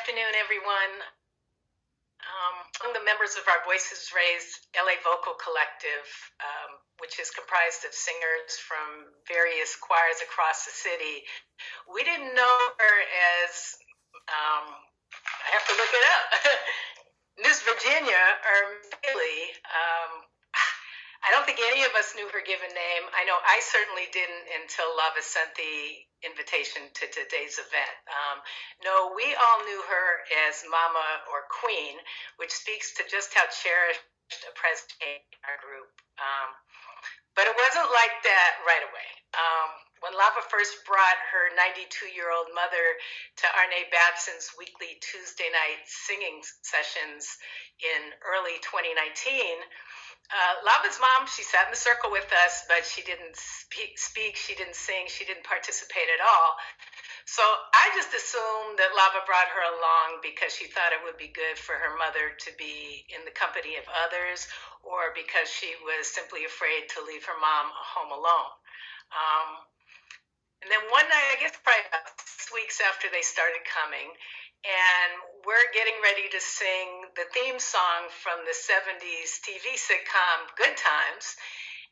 afternoon, everyone. Among the members of our Voices Raised LA Vocal Collective, which is comprised of singers from various choirs across the city, we didn't know her as, I have to look it up, Miss Virginia or Miss Bailey. I don't think any of us knew her given name. I know I certainly didn't until Lava sent the invitation to today's event. No, we all knew her as Mama or Queen, which speaks to just how cherished a presence in our group. But it wasn't like that right away. When Lava first brought her 92-year-old mother to Arne Babson's weekly Tuesday night singing sessions in early 2019, Lava's mom, she sat in the circle with us, but she didn't speak, she didn't sing, she didn't participate at all. So I just assumed that Lava brought her along because she thought it would be good for her mother to be in the company of others, or because she was simply afraid to leave her mom home alone. And then one night, I guess probably about 6 weeks after they started coming, and we're getting ready to sing the theme song from the 70s TV sitcom Good Times.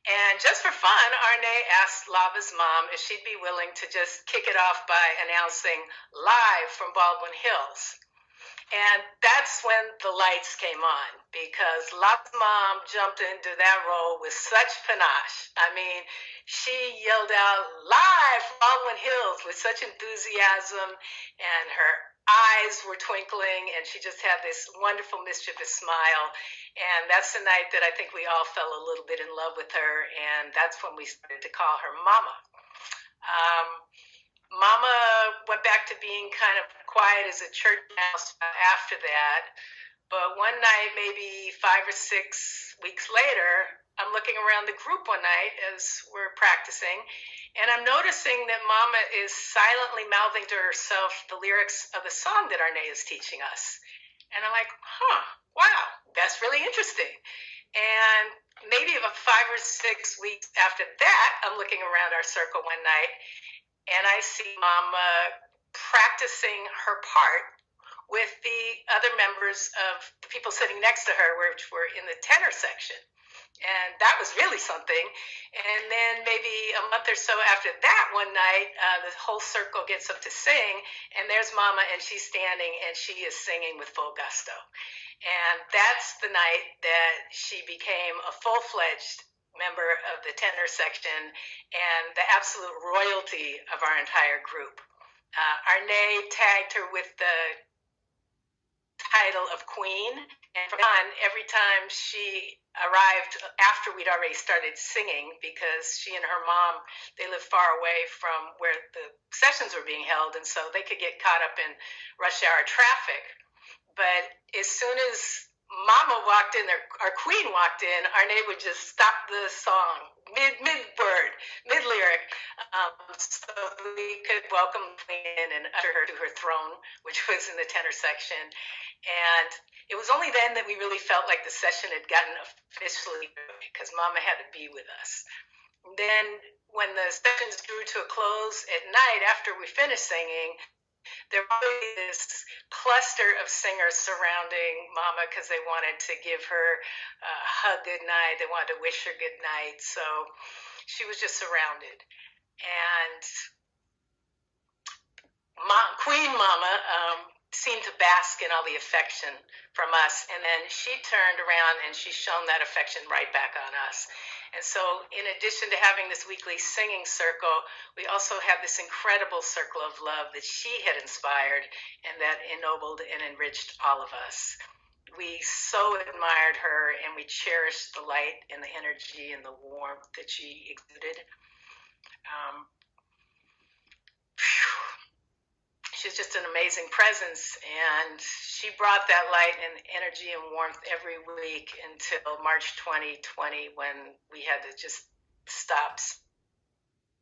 And just for fun, Arne asked Lava's mom if she'd be willing to just kick it off by announcing live from Baldwin Hills. And that's when the lights came on, because Lava's mom jumped into that role with such panache. I mean, she yelled out live from Baldwin Hills with such enthusiasm, and her eyes were twinkling, and she just had this wonderful, mischievous smile. And that's the night that I think we all fell a little bit in love with her, and that's when we started to call her Mama. Mama went back to being kind of quiet as a church mouse after that, but one night, maybe 5 or 6 weeks later, I'm looking around the group one night as we're practicing, and I'm noticing that Mama is silently mouthing to herself the lyrics of the song that Arne is teaching us. And I'm like, wow, that's really interesting. And maybe about 5 or 6 weeks after that, I'm looking around our circle one night, and I see Mama practicing her part with the other members of the people sitting next to her, which were in the tenor section. And that was really something. And then maybe a month or so after that, one night, the whole circle gets up to sing, and there's Mama, and she's standing, and she is singing with full gusto. And that's the night that she became a full-fledged member of the tenor section and the absolute royalty of our entire group. Arne tagged her with the title of Queen, and from on, every time she arrived after we'd already started singing, because she and her mom, they lived far away from where the sessions were being held, and so they could get caught up in rush hour traffic. But as soon as Mama walked in, our Queen walked in, Arne would just stop the song, mid-word, mid-lyric, so we could welcome Queen and usher her to her throne, which was in the tenor section. And it was only then that we really felt like the session had gotten officially, because Mama had to be with us. Then when the sessions drew to a close at night after we finished singing, there was this cluster of singers surrounding Mama because they wanted to give her a hug goodnight. They wanted to wish her good night. So she was just surrounded. And Queen Mama seemed to bask in all the affection from us. And then she turned around and she shone that affection right back on us. And so in addition to having this weekly singing circle, we also have this incredible circle of love that she had inspired and that ennobled and enriched all of us. We so admired her, and we cherished the light and the energy and the warmth that she exuded. She's just an amazing presence, and she brought that light and energy and warmth every week until March 2020, when we had to just stop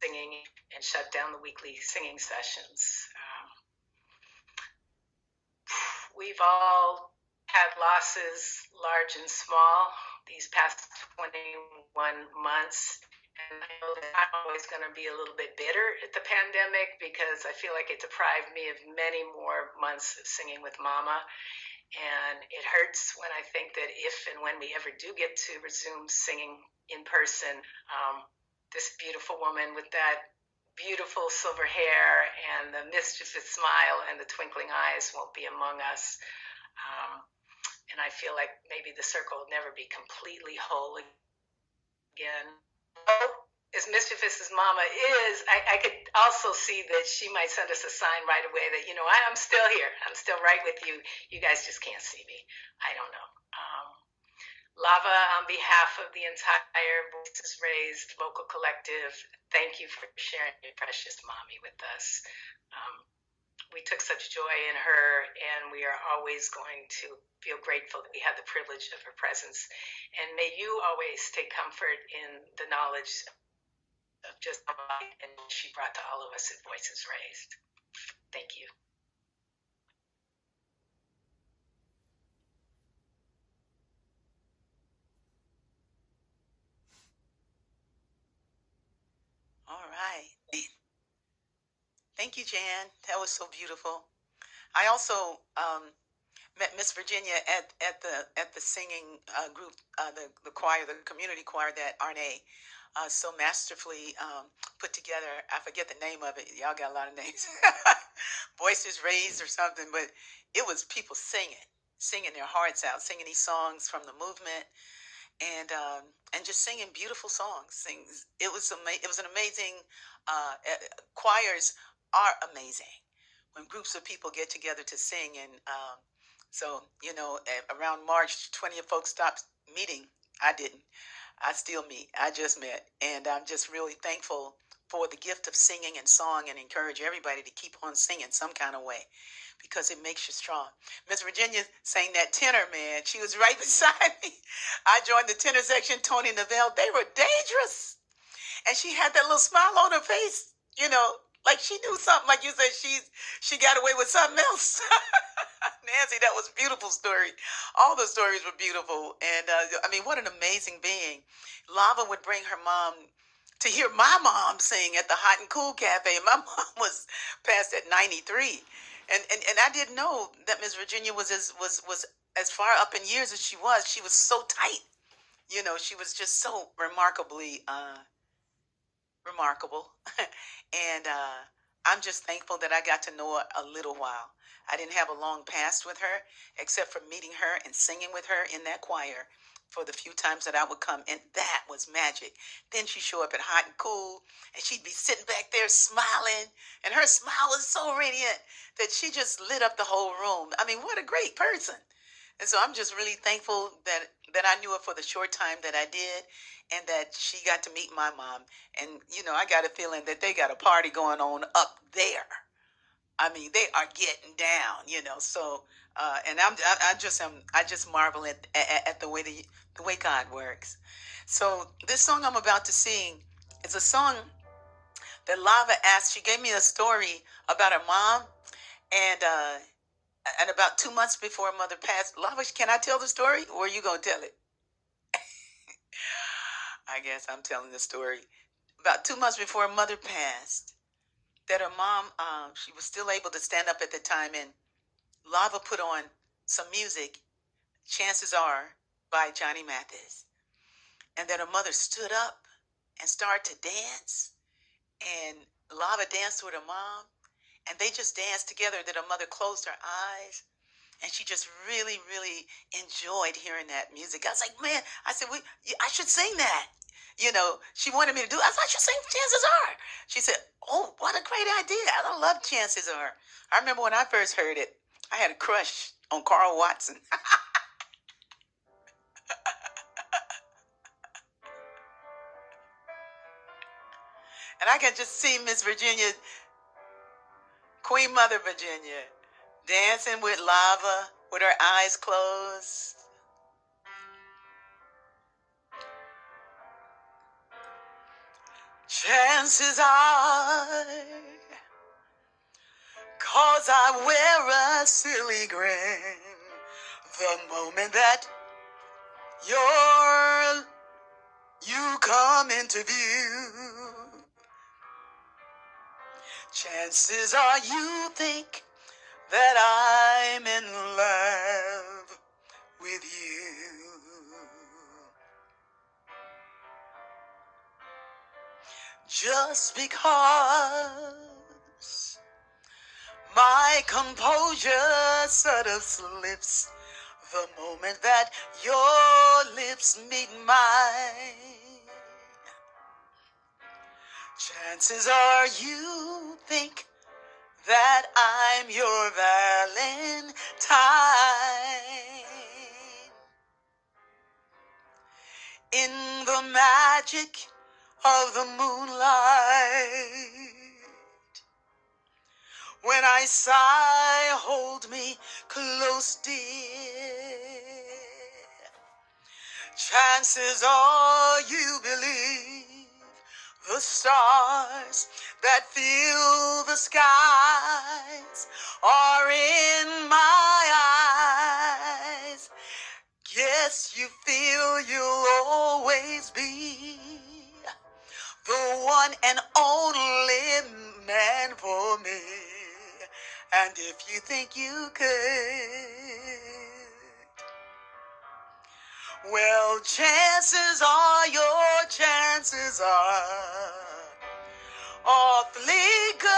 singing and shut down the weekly singing sessions. We've all had losses, large and small, these past 21 months, And I know that I'm always going to be a little bit bitter at the pandemic because I feel like it deprived me of many more months of singing with Mama. And it hurts when I think that if and when we ever do get to resume singing in person, this beautiful woman with that beautiful silver hair and the mischievous smile and the twinkling eyes won't be among us. And I feel like maybe the circle will never be completely whole again. Oh, as mischievous as Mama is, I could also see that she might send us a sign right away that, I'm still here. I'm still right with you. You guys just can't see me. I don't know. Lava, on behalf of the entire Voices Raised local collective, thank you for sharing your precious mommy with us. We took such joy in her, and we are always going to feel grateful that we had the privilege of her presence. And may you always take comfort in the knowledge of just how much and she brought to all of us at Voices Raised. Thank you. All right. Thank you, Jan. That was so beautiful. I also met Miss Virginia at the singing group, the choir, the community choir that Arne so masterfully put together. I forget the name of it. Y'all got a lot of names. Voices Raised or something, but it was people singing their hearts out, singing these songs from the movement, and just singing beautiful songs. It was an amazing. Choirs are amazing when groups of people get together to sing, and so around March, 20 of folks stopped meeting. I didn't. I still meet. I just met, and I'm just really thankful for the gift of singing and song, and encourage everybody to keep on singing some kind of way, because it makes you strong. Miss Virginia sang that tenor, man. She was right beside me. I joined the tenor section. Tony Novell, they were dangerous. And she had that little smile on her face, like she knew something. Like you said, she got away with something else. Nancy, that was a beautiful story. All the stories were beautiful. And what an amazing being. Lava would bring her mom to hear my mom sing at the Hot and Cool Cafe. And my mom was passed at 93. And I didn't know that Miss Virginia was as far up in years as she was. She was so tight. She was just so remarkably remarkable. And I'm just thankful that I got to know her a little while. I didn't have a long past with her, except for meeting her and singing with her in that choir for the few times that I would come. And that was magic. Then she'd show up at Hot and Cool, and she'd be sitting back there smiling. And her smile was so radiant that she just lit up the whole room. What a great person. And so I'm just really thankful that I knew her for the short time that I did, and that she got to meet my mom. And I got a feeling that they got a party going on up there. They are getting down. So and I just marvel at the way God works. So this song I'm about to sing is a song that Lava asked. She gave me a story about her mom, and about 2 months before her mother passed. Lava, can I tell the story, or are you gonna tell it? I guess I'm telling the story. About 2 months before her mother passed, that her mom, she was still able to stand up at the time, and Lava put on some music, Chances Are, by Johnny Mathis. And then her mother stood up and started to dance, and Lava danced with her mom, and they just danced together. Then her mother closed her eyes, and she just really, really enjoyed hearing that music. I was like, man, I said, I should sing that. She wanted me to do it. I thought, I should sing Chances Are. She said, oh, what a great idea. I love Chances Are. I remember when I first heard it, I had a crush on Carl Watson. And I can just see Miss Virginia, Queen Mother Virginia, dancing with Lava with her eyes closed. Chances are, 'cause I wear a silly grin the moment that you're you come into view. Chances are you think that I'm in love with you. Just because my composure sort of slips the moment that your lips meet mine. Chances are you think that I'm your Valentine. In the magic of the moonlight, when I sigh, hold me close, dear. Chances are you believe the stars that fill the skies are in my eyes. Guess you feel you'll always be the one and only man for me. And if you think you could, well, chances are your chances are awfully good.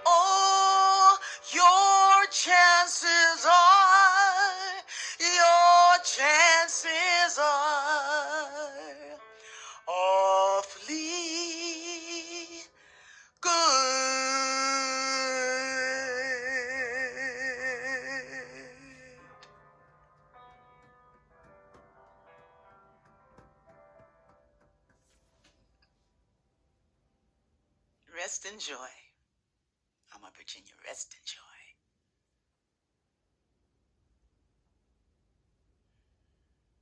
Oh, your chances are awfully good. Rest in joy. I'm a Virginia. Rest in joy.